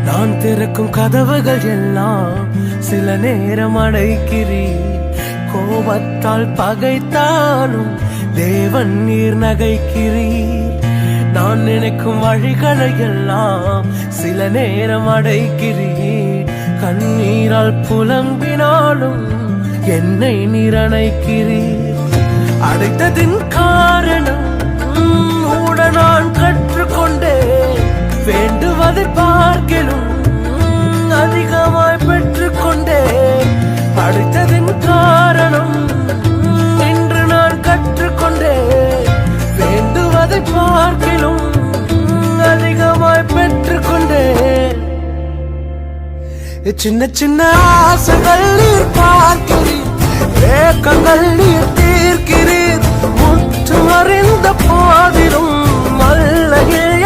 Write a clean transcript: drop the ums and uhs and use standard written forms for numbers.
நான் திறக்கும் கதவுகள் எல்லாம் சில நேரம் அடைக்கிறீர். கோபத்தால் பகைத்தாலும் தேவன் நீர் நகைக்கிறீர். நான் நினைக்கும் வழிகளை எல்லாம் சில நேரம் அடைக்கிறீர். கண்ணீரால் புலம்பினாலும் என்னை நீர் அணைக்கிறீர். அடைத்ததின் காரணம் கூட நான் கற்றுக்கொண்டேன். வேண்டுவதை பார்க்கிலும் அதிகமாய் பெற்றுக்கொண்டேன். அடைத்ததின் காரணம் இன்று நான் கற்றுக்கொண்டேன். வேண்டுவதை பார்க்கிலும் அதிகமாய் பெற்றுக்கொண்டேன். சின்ன சின்ன ஆசைகள் நீர் பார்க்கிறீர், ஏக்கங்கள் நீர் தீர்க்கிறீர். முற்று அறிந்த போதிலும் மல்லையில்